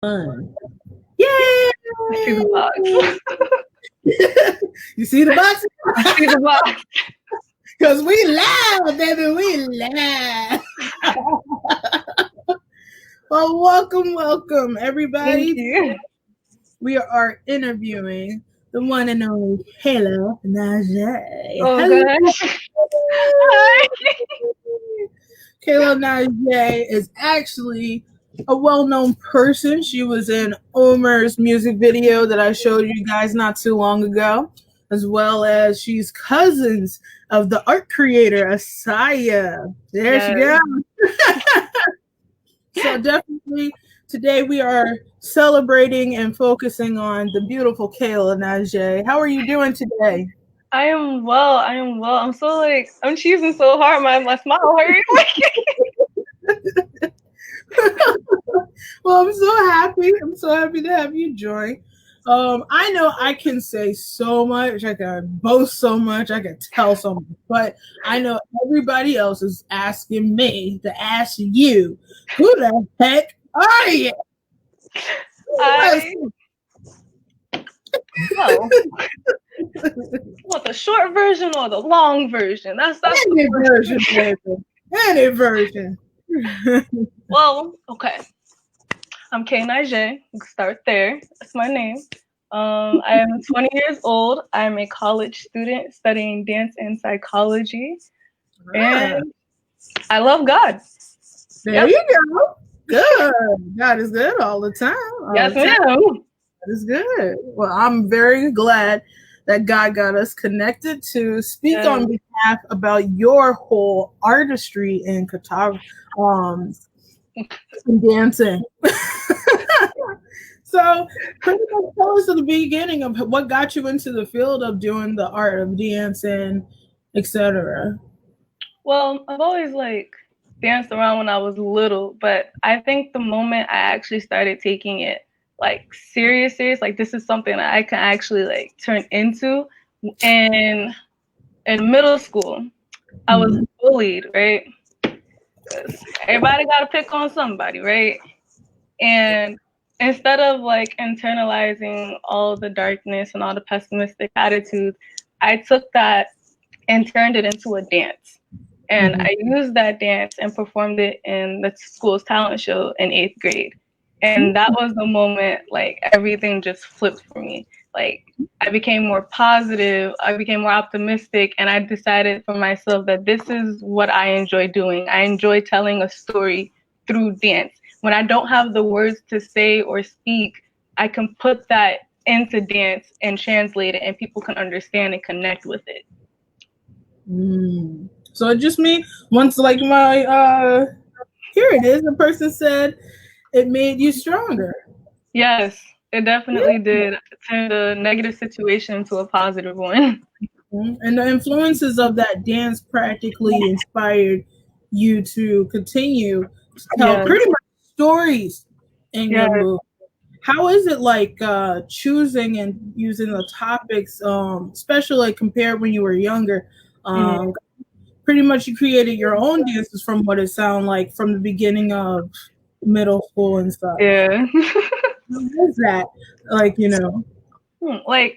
Yay! I see the box. You see the box? I see the box. Because we laugh, baby. We laugh. Well, welcome, everybody. Thank you. We are interviewing the one and only Kayla Naijé. Oh Hello. gosh. Hi. Kayla Naijé is actually a well-known person. She was in Omer's music video that I showed you guys not too long ago, as well as she's cousins of the art creator Asaya. There she goes. So definitely today we are celebrating and focusing on the beautiful Kayla Naijé. How are you doing today? I am well. I'm so I'm cheesing so hard. My smile hurt. Well, I'm so happy. I'm so happy to have you join. I know I can say so much, I can boast so much, I can tell so much, but I know everybody else is asking me to ask you, who the heck are you? Well, what, the short version or the long version? That's any version, baby. Any version. Well, okay. I'm Kayla Naijé. We can start there. That's my name. I am 20 years old. I'm a college student studying dance and psychology. And I love God. There you go. Good. God is good all the time. Yes, ma'am. That is good. Well, I'm very glad that God got us connected to speak on behalf about your whole artistry in dancing. So, pretty much tell us at the beginning of what got you into the field of doing the art of dancing, etc. Well, I've always danced around when I was little, but I think the moment I actually started taking it serious, like this is something that I can actually turn into. And in middle school, I was bullied, right? Everybody got to pick on somebody, right? And instead of internalizing all the darkness and all the pessimistic attitudes, I took that and turned it into a dance. And I used that dance and performed it in the school's talent show in 8th grade. And that was the moment everything just flipped for me. I became more positive, I became more optimistic, and I decided for myself that this is what I enjoy doing. I enjoy telling a story through dance. When I don't have the words to say or speak, I can put that into dance and translate it, and people can understand and connect with it. So it just me once here it is, the person said it made you stronger. Yes, it definitely did. It turned a negative situation into a positive one. And the influences of that dance practically inspired you to continue to tell pretty much stories in your movie. How is it choosing and using the topics, especially compared when you were younger? Pretty much you created your own dances from what it sounded like from the beginning of middle school and stuff. Yeah. How is that?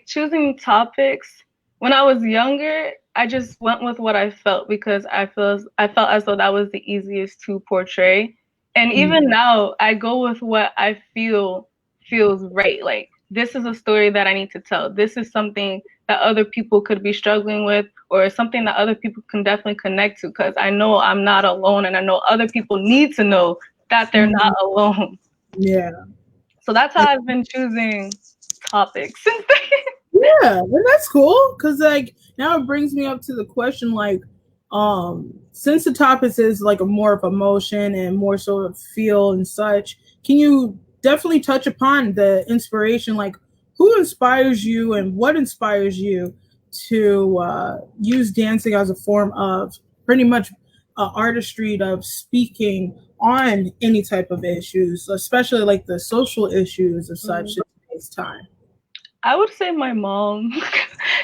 Choosing topics. When I was younger, I just went with what I felt because I felt as though that was the easiest to portray. And even now, I go with what I feel feels right. This is a story that I need to tell. This is something that other people could be struggling with, or something that other people can definitely connect to, because I know I'm not alone, and I know other people need to know that they're not alone. Yeah. So that's how I've been choosing topics. Yeah, and that's cool because now it brings me up to the question since the topic is a more of emotion and more so of feel and such, can you definitely touch upon the inspiration, who inspires you and what inspires you to use dancing as a form of pretty much artistry of speaking on any type of issues, especially the social issues of such in today's time? I would say my mom.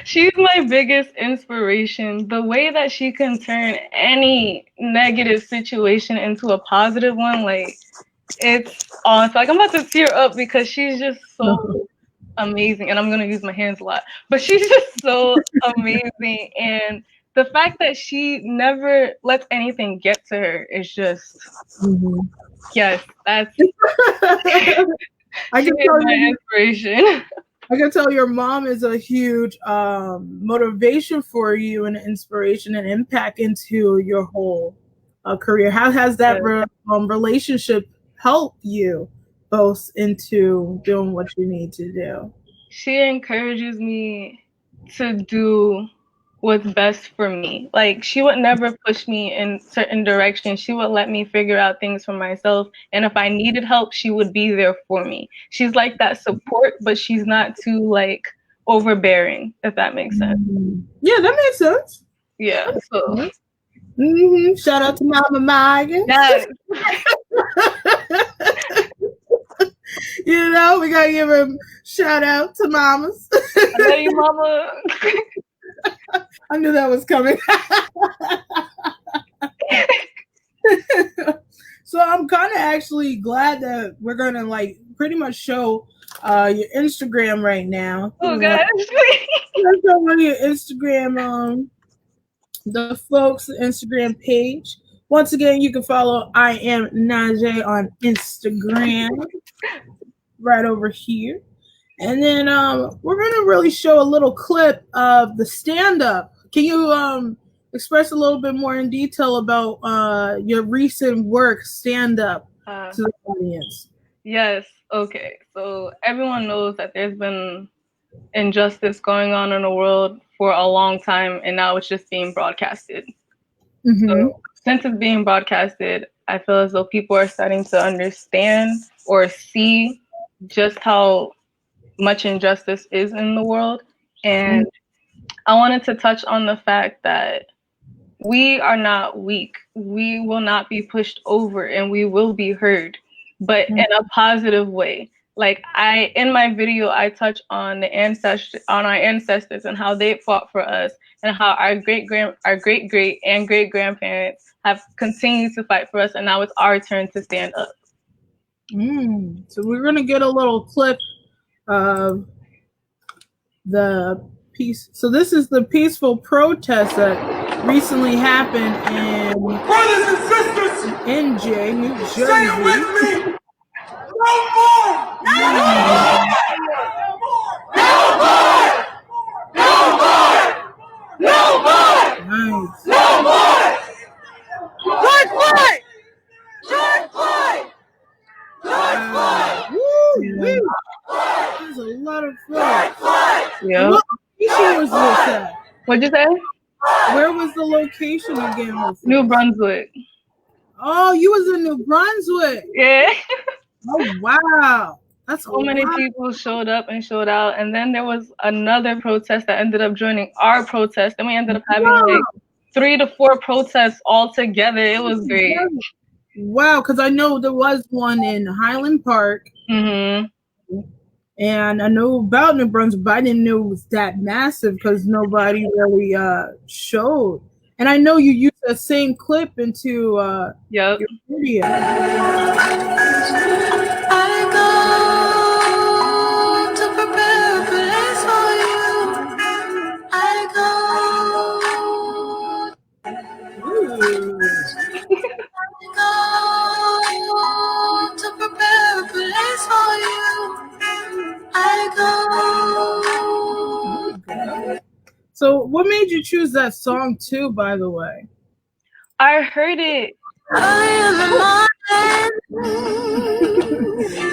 She's my biggest inspiration. The way that she can turn any negative situation into a positive one, It's awesome. Like, I'm about to tear up because she's just so amazing, and I'm gonna use my hands a lot, but she's just so amazing, and the fact that she never lets anything get to her is just yes, that's I can tell my inspiration. I can tell your mom is a huge motivation for you and inspiration and impact into your whole career. How has that relationship helped you both into doing what you need to do? She encourages me to do what's best for me. Like, she would never push me in certain directions. She would let me figure out things for myself. And if I needed help, she would be there for me. She's like that support, but she's not too like overbearing, if that makes sense. Yeah, that makes sense. Yeah. So shout out to Mama Maya. yes. You know, we gotta give a shout out to mamas. I love you, Mama. I knew that was coming. So I'm kind of actually glad that we're gonna like pretty much show your Instagram right now. Oh gosh. Let's go on your Instagram, the folks Instagram page. Once again, you can follow I am Naijé on Instagram. Right over here. And then we're going to really show a little clip of the stand-up. Can you express a little bit more in detail about your recent work, stand-up, to the audience? Yes. Okay. So everyone knows that there's been injustice going on in the world for a long time, and now it's just being broadcasted. So since it's being broadcasted, I feel as though people are starting to understand or see just how much injustice is in the world. And I wanted to touch on the fact that we are not weak. We will not be pushed over, and we will be heard, but in a positive way. Like, in my video, I touch on our ancestors and how they fought for us, and how our great and great grandparents have continued to fight for us, and now it's our turn to stand up. So we're gonna get a little clip of the piece. So this is the peaceful protest that recently happened in brothers and sisters, NJ, New Jersey. say it with me. No more! No more! No more! No more! No more! Nice. No more! George Floyd! George Floyd! George Floyd! Woo! There's a lot of fun. Yeah. What location was this at? What'd you say? Where was the location again? New Brunswick. Oh, you was in New Brunswick. Yeah. Oh wow. That's so many people showed up and showed out, and then there was another protest that ended up joining our protest, and we ended up having like 3 to 4 protests all together. It was great. Wow, because I know there was one in Highland Park. And I know about New Brunswick, but I didn't know it was that massive because nobody really showed. And I know you used that same clip into your video. I go to prepare a place for you. I go to prepare a place for you. I go. So what made you choose that song too, by the way? I heard it.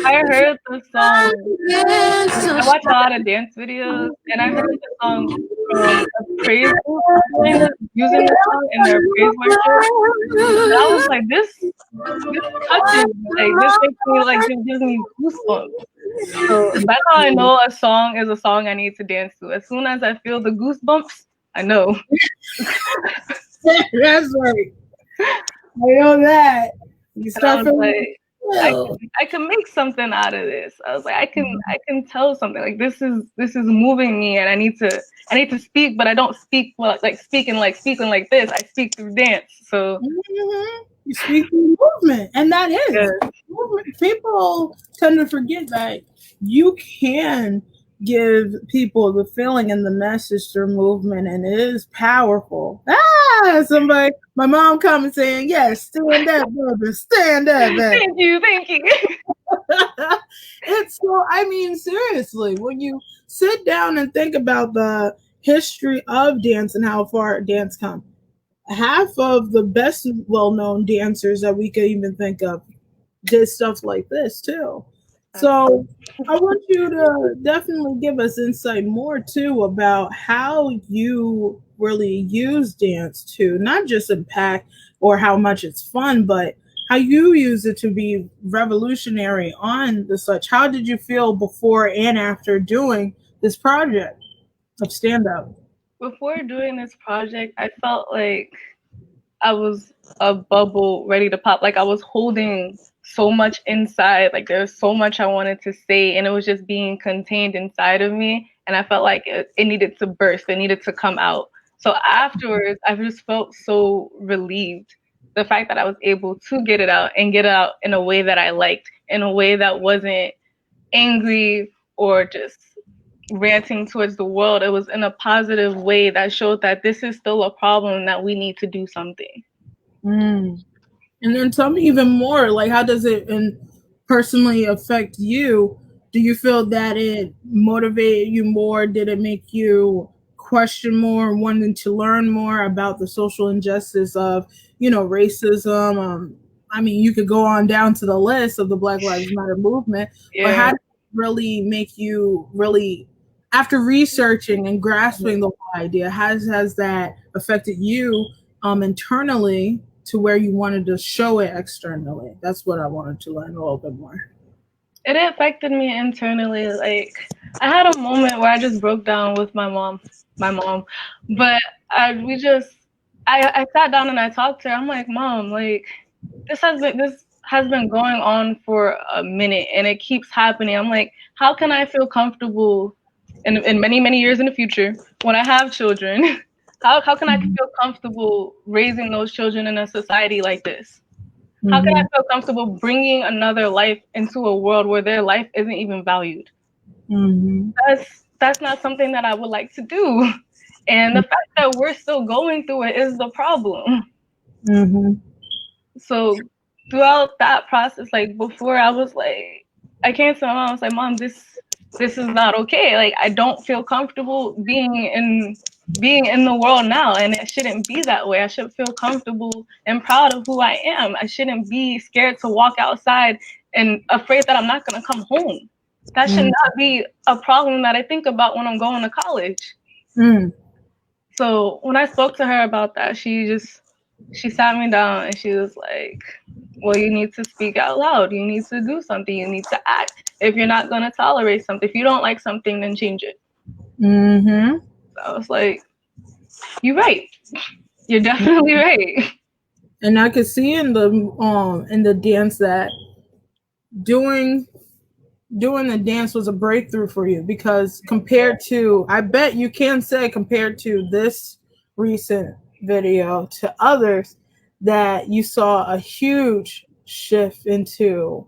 I heard the song. I watch a lot of dance videos, and I heard the song from a praise group using the song in their praise worship. And I was like, this touches me. Like, this makes me like, this gives me goosebumps. So that's how I know a song is a song I need to dance to. As soon as I feel the goosebumps, I know. That's right. I know that. You start like, I can make something out of this. I was like, I can tell something. Like, this is moving me, and I need to speak, but I don't speak like speaking like this. I speak through dance. So You speak through movement, and that is Yes. movement. People tend to forget that you can give people the feeling and the message through movement, and it is powerful. Somebody, my mom comes saying, "Yes, stand up, brother, stand up, man." Thank you, thank you. It's so, I mean, seriously, when you sit down and think about the history of dance and how far dance come, half of the best well-known dancers that we could even think of did stuff like this too. So I want you to definitely give us insight more too about how you really use dance to not just impact or how much it's fun, but how you use it to be revolutionary on the such. How did you feel before and after doing this project of stand up? Before doing this project, I felt like I was a bubble ready to pop. Like I was holding so much inside. Like there was so much I wanted to say, and it was just being contained inside of me. And I felt like it needed to burst. It needed to come out. So afterwards, I just felt so relieved. The fact that I was able to get it out and get it out in a way that I liked, in a way that wasn't angry or just ranting towards the world. It was in a positive way that showed that this is still a problem and that we need to do something. Mm. And then tell me even more, like how does it and personally affect you? Do you feel that it motivated you more? Did it make you question more, wanting to learn more about the social injustice of, racism? I mean, you could go on down to the list of the Black Lives Matter movement, but how Yeah. did it really make you really, after researching and grasping the whole idea, has that affected you internally to where you wanted to show it externally? That's what I wanted to learn a little bit more. It affected me internally. Like I had a moment where I just broke down with my mom, but I sat down and I talked to her. I'm like, Mom, like this has been going on for a minute and it keeps happening. I'm like, how can I feel comfortable in many, many years in the future when I have children? How can I feel comfortable raising those children in a society like this? How can I Mm-hmm. feel comfortable bringing another life into a world where their life isn't even valued? Mm-hmm. That's not something that I would like to do. And the fact that we're still going through it is the problem. Mm-hmm. So throughout that process, like before I was like, I came to my mom, I was like, Mom, this is not okay. Like I don't feel comfortable being in the world now, and it shouldn't be that way. I should feel comfortable and proud of who I am. I shouldn't be scared to walk outside and afraid that I'm not gonna come home. That should not be a problem that I think about when I'm going to college. Mm-hmm. So when I spoke to her about that, she sat me down and she was like, well, you need to speak out loud. You need to do something. You need to act. If you're not going to tolerate something, if you don't like something, then change it. Mm-hmm. So I was like, you're right. You're definitely right. And I could see in the dance that doing doing the dance was a breakthrough for you, because compared to, I bet you can say, compared to this recent video to others, that you saw a huge shift into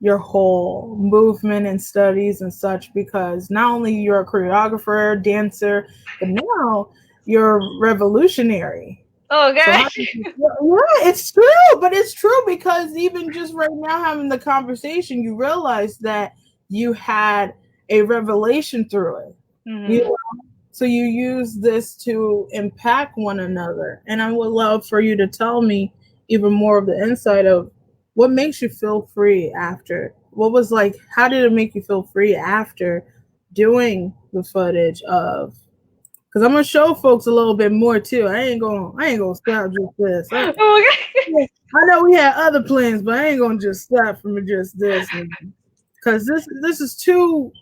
your whole movement and studies and such, because not only you're a choreographer, dancer, but now you're revolutionary. Oh, So gosh. yeah, it's true, but it's true because even just right now having the conversation, you realize that you had a revelation through it. You Mm-hmm. know? So you use this to impact one another, and I would love for you to tell me even more of the insight of what makes you feel free after. What was like? How did it make you feel free after doing the footage of, because I'm gonna show folks a little bit more too. I ain't gonna stop just this. Oh, I know we had other plans, but I ain't gonna just stop from just this, because this is too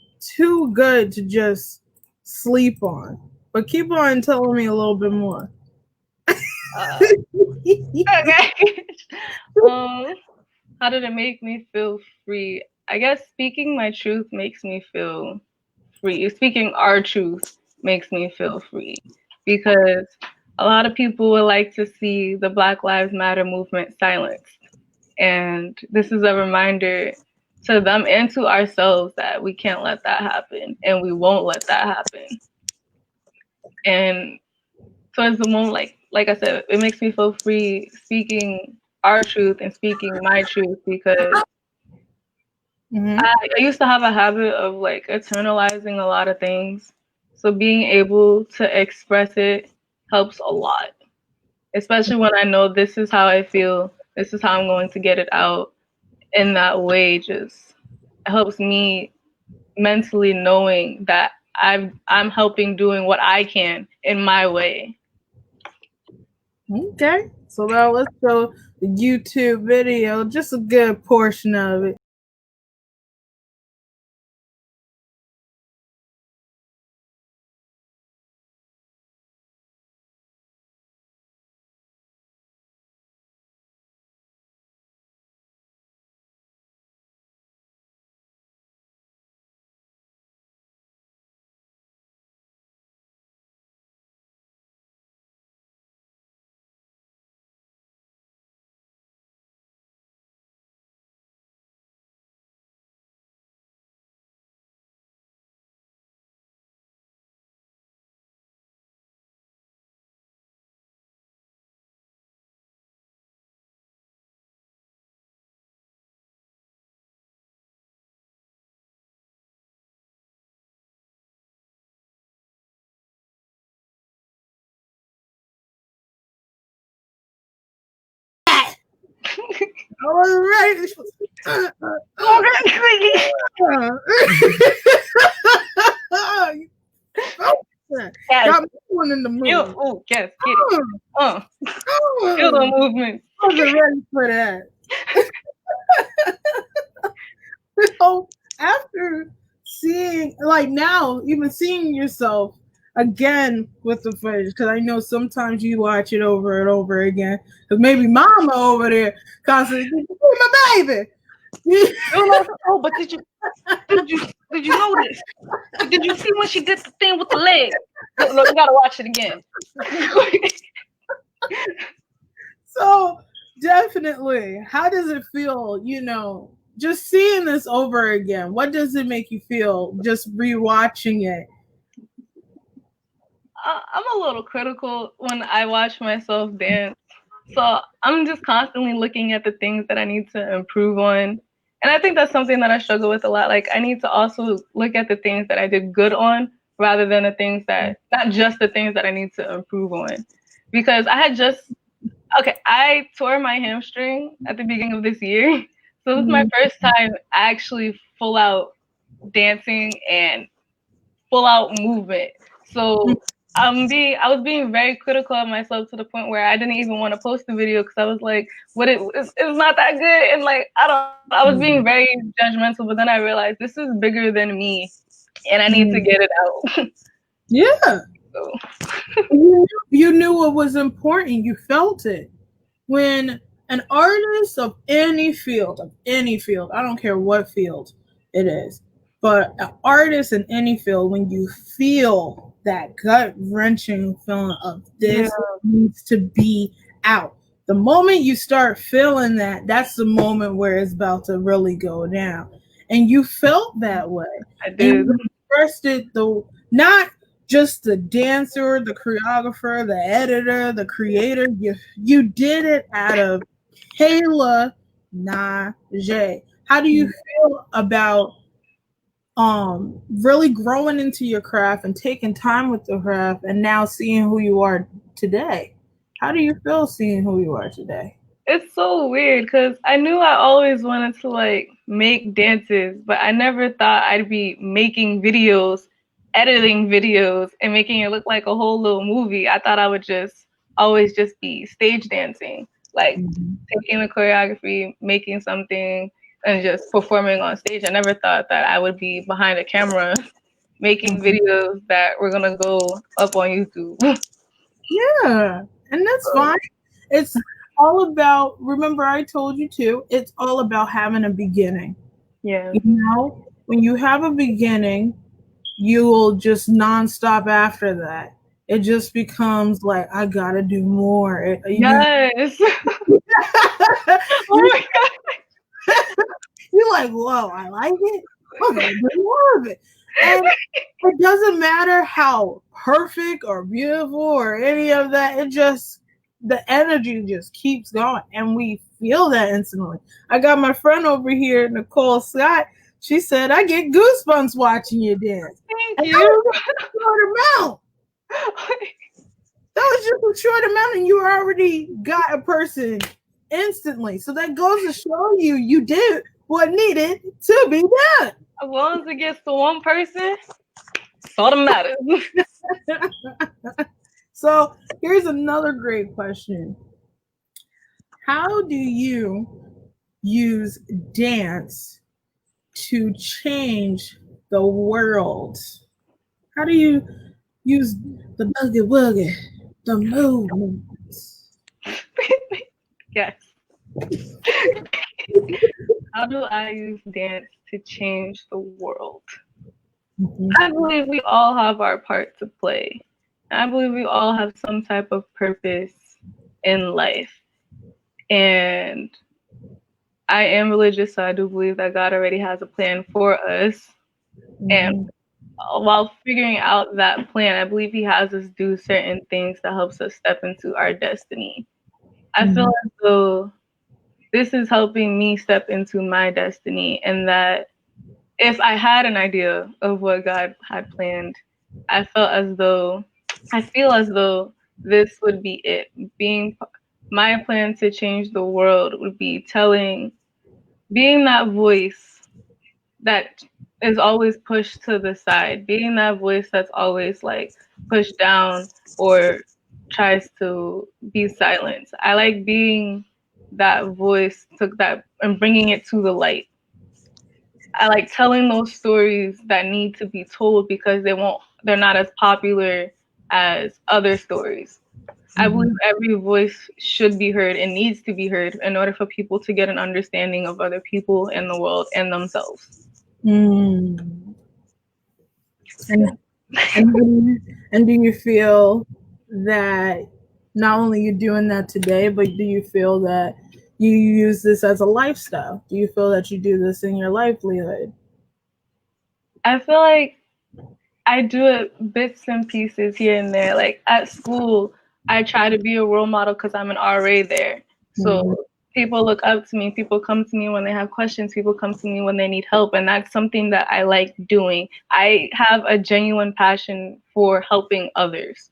good to just sleep on. But keep on telling me a little bit more. okay. How did it make me feel free? I guess speaking my truth makes me feel free. Speaking our truth makes me feel free because a lot of people would like to see the Black Lives Matter movement silenced. And this is a reminder to them and to ourselves that we can't let that happen, and we won't let that happen. And towards the moment, like I said, it makes me feel free speaking our truth and speaking my truth, because I used to have a habit of like internalizing a lot of things. So being able to express it helps a lot, especially when I know this is how I feel, this is how I'm going to get it out. In that way, just helps me mentally knowing that I'm helping, doing what I can in my way. Okay, so now let's show the YouTube video, just a good portion of it. All right. Got me one in the mood. Oh, yes, get it. Feel the movement. I wasn't ready for that. So after seeing, like now, even seeing yourself again with the footage, because I know sometimes you watch it over and over again. Because maybe Mama over there constantly, my baby. Oh, but did you notice? Did you see when she did the thing with the leg? Look, you gotta watch it again. So definitely, how does it feel? Just seeing this over again. What does it make you feel? Just rewatching it. I'm a little critical when I watch myself dance. So I'm just constantly looking at the things that I need to improve on. And I think that's something that I struggle with a lot. Like, I need to also look at the things that I did good on rather than the things that, not just the things that I need to improve on. Because I tore my hamstring at the beginning of this year. So this is my first time actually full out dancing and full out movement. So I was being very critical of myself to the point where I didn't even want to post the video because I was like, it's not that good. And like, I was being very judgmental, but then I realized this is bigger than me and I need to get it out. Yeah. So. You knew what was important. You felt it. When an artist of any field, I don't care what field it is, but an artist in any field, when you feel that gut-wrenching feeling of this needs to be out, the moment you start feeling that, that's the moment where it's about to really go down. And you felt that way. I did. And you expressed it, though, not just the dancer, the choreographer, the editor, the creator. You did it out of Kayla Naijé. How do you feel about really growing into your craft and taking time with the craft and now seeing who you are today? How do you feel seeing who you are today? It's so weird because I knew I always wanted to like make dances, but I never thought I'd be making videos, editing videos, and making it look like a whole little movie. I thought I would always just be stage dancing, like taking the choreography, making something, and just performing on stage. I never thought that I would be behind a camera making videos that were gonna go up on YouTube. Yeah, and that's fine. It's all about, remember I told you too, it's all about having a beginning. Yeah. When you have a beginning, you will just nonstop after that. it just becomes like I gotta do more. Yes. Oh my God. You're like, whoa, I like it. I'm gonna do more of it. And it doesn't matter how perfect or beautiful or any of that. It just the energy just keeps going, and we feel that instantly. I got my friend over here, Nicole Scott. She said, "I get goosebumps watching you dance." Thank And you. that was just a short amount. That was just a short amount, and you already got a person instantly. So that goes to show you did what needed to be done. As long as it gets to one person, that's all that matters. So here's another great question. How do you use dance to change the world? How do you use the boogie woogie, the movements? Yes. How do I use dance to change the world? Mhm. I believe we all have our part to play. I believe we all have some type of purpose in life. And I am religious, so I do believe that God already has a plan for us. And while figuring out that plan, I believe He has us do certain things that helps us step into our destiny. I feel as though this is helping me step into my destiny, and that if I had an idea of what God had planned, I feel as though this would be it. Being my plan to change the world would be being that voice that is always pushed to the side, being that voice that's always like pushed down or tries to be silenced. I like being that voice that and bringing it to the light. I like telling those stories that need to be told because they're not as popular as other stories. I believe every voice should be heard and needs to be heard in order for people to get an understanding of other people in the world and themselves. Mm. And do you feel that not only you're doing that today, but do you feel that you use this as a lifestyle? Do you feel that you do this in your livelihood? I feel like I do it bits and pieces here and there. Like at school, I try to be a role model because I'm an RA there. So people look up to me. People come to me when they have questions. People come to me when they need help. And that's something that I like doing. I have a genuine passion for helping others.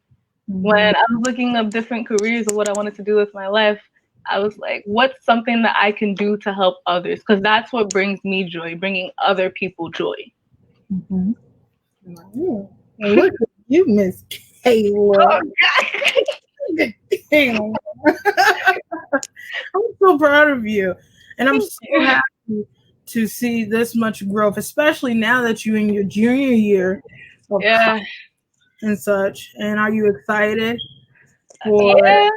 When I was looking up different careers of what I wanted to do with my life, I was like, what's something that I can do to help others? Because that's what brings me joy, bringing other people joy. Mm-hmm. Look at you, Miss Kayla. Oh, Damn. I'm so proud of you. And I'm so happy to see this much growth, especially now that you're in your junior year of yeah. and such. And are you excited for Yeah.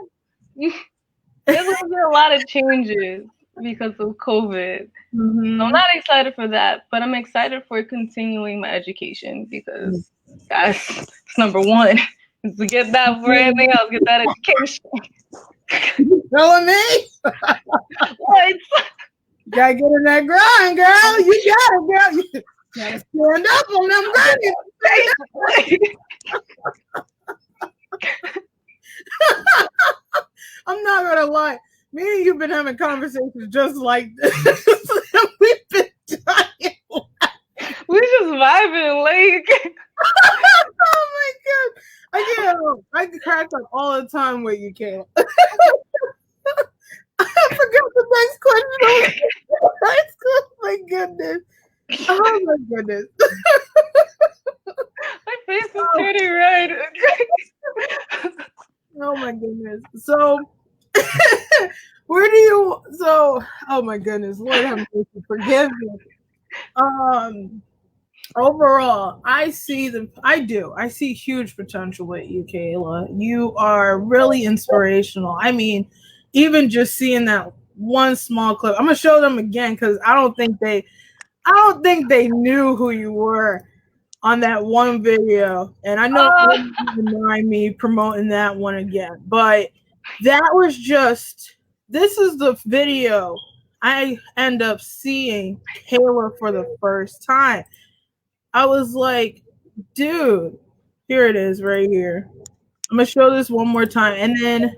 There's going to be a lot of changes because of COVID. Mm-hmm. So I'm not excited for that, but I'm excited for continuing my education because that's number one. Is to get that for anything else, get that education. Telling me? What? Gotta get in that grind, girl. You got it, girl. You gotta stand up on them grinds. I'm not gonna lie. Me and you've been having conversations just like this. We've been dying. We just vibing, like. Oh my god. I get cracked up all the time with you, Kayla. I forgot the next question. Oh my goodness. Oh my goodness. My face is turning red. Oh my goodness. So oh my goodness, Lord have mercy, forgive me. Overall, I see huge potential with you, Kayla. You are really inspirational. I mean, even just seeing that one small clip, I'm gonna show them again because I don't think they knew who you were. on that one video. And I know you wouldn't mind me promoting that one again, but that was just, this is the video I end up seeing Kayla for the first time. I was like, dude, here it is right here. I'm going to show this one more time and then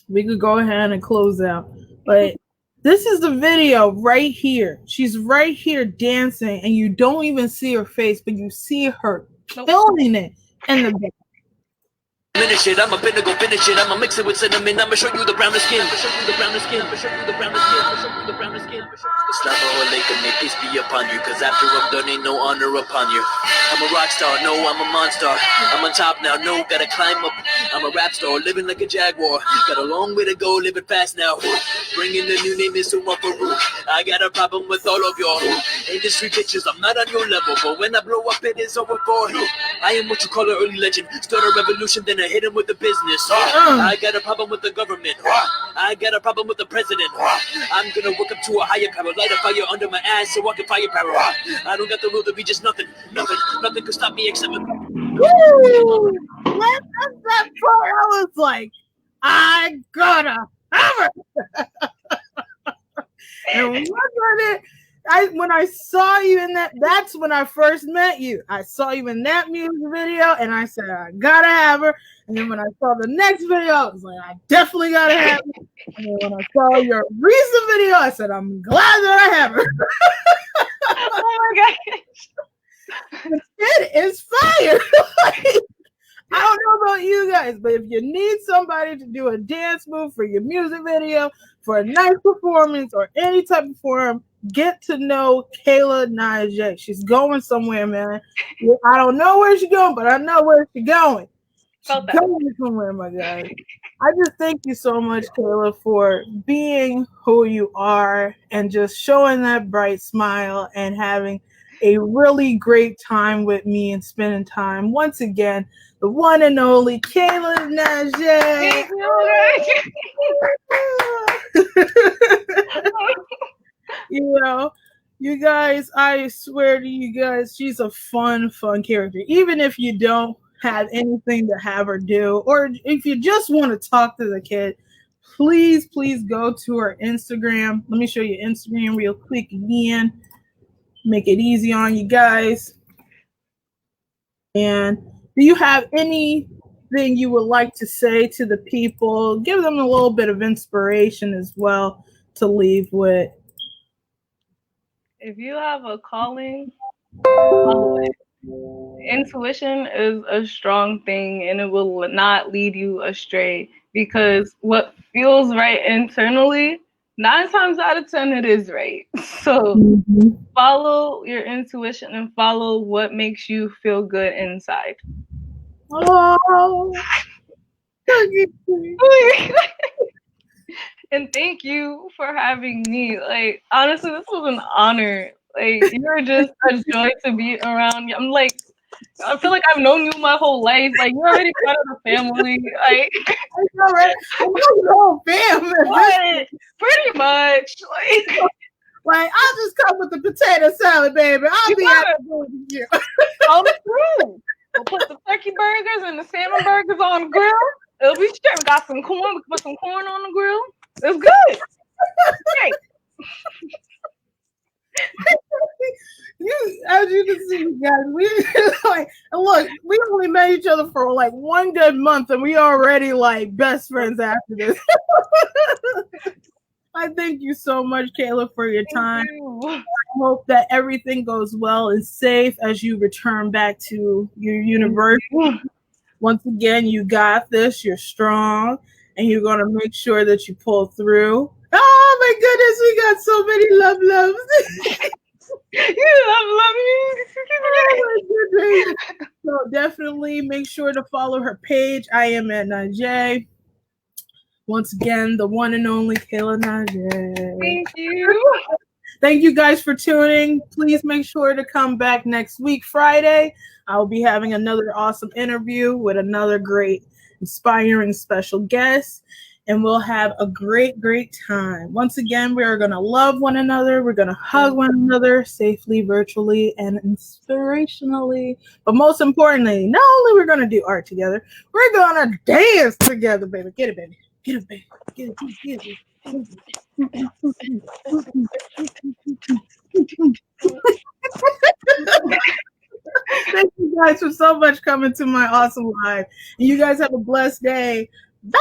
we could go ahead and close out. But this is the video right here. She's right here dancing, and you don't even see her face, but you see her killing it in the back. Finish it, I'ma finna go finish it. I'ma mix it with cinnamon. I'ma show you the browner skin. I'ma show you the browner skin. I'ma show you the browner skin. I'ma show you the browner skin. Assalamu alaikum, may peace be upon you. Cause after I'm done, ain't no honor upon you. I'm a rock star, no, I'm a monster. I'm on top now, no, gotta climb up. I'm a rap star, living like a jaguar. Got a long way to go, living fast now. Bringing the new name is Sumafaru. I got a problem with all of your industry bitches. I'm not on your level, but when I blow up, it is over for you. I am what you call an early legend. Start a revolution, then I hit him with the business. I got a problem with the government. I got a problem with the president. I'm gonna work up to a higher power, light a fire under my ass so I can fire power. I don't got the will to be just nothing. Nothing can stop me except. Woo! That part, I was like, I gotta have her. And when I saw you in that's when I first met you. I saw you in that music video, and I said, I gotta have her. And then when I saw the next video, I was like, I definitely gotta have her. And then when I saw your recent video, I said, I'm glad that I have her. Oh my gosh. It is fire. I don't know about you guys, but if you need somebody to do a dance move for your music video, for a nice performance, or any type of forum, get to know Kayla Naijé. She's going somewhere, man. I don't know where she's going, but I know where she's going. She's going somewhere, my guy. I just thank you so much, Kayla, for being who you are and just showing that bright smile and having a really great time with me and spending time. Once again, the one and only Kayla Naijé. You know, you guys, I swear to you guys, she's a fun character. Even if you don't have anything to have her do, or if you just want to talk to the kid, please go to her Instagram. Let me show you Instagram real quick again. Make it easy on you guys. And do you have anything you would like to say to the people? Give them a little bit of inspiration as well to leave with. If you have a calling, follow it. Intuition is a strong thing, and it will not lead you astray, because what feels right internally, 9 times out of 10, it is right. So follow your intuition and follow what makes you feel good inside. Oh, and thank you for having me. Like, honestly, this was an honor. Like, you're just a joy to be around. I'm like, I feel like I've known you my whole life. Like, you're already part of the family. Like, I know, right? I know your whole family. What? Pretty much. Like, I'll just come with the potato salad, baby. I'll be happy with you. All the food. We'll put the turkey burgers and the salmon burgers on the grill. It'll be straight. We got some corn. We can put some corn on the grill. It's good. Great. As you can see, guys, we like, look, we only met each other for like 1 good month, and we already like best friends after this. I thank you so much, Kayla, for your time. I hope that everything goes well and safe as you return back to your university. Once again, you got this. You're strong, and you're going to make sure that you pull through. Oh, my goodness. We got so many loves. You love me. Oh, so definitely make sure to follow her page. I am at Naijé. Once again, the one and only Kayla Naijé. Thank you. Thank you guys for tuning. Please make sure to come back next week, Friday. I'll be having another awesome interview with another great, inspiring special guest. and we'll have a great, great time. Once again, we are going to love one another. We're going to hug one another safely, virtually, and inspirationally. But most importantly, not only we're going to do art together, we're going to dance together, baby. Get it, baby. Get it, baby. Get it, get it. Thank you guys for so much coming to my awesome live. And you guys have a blessed day. Bye.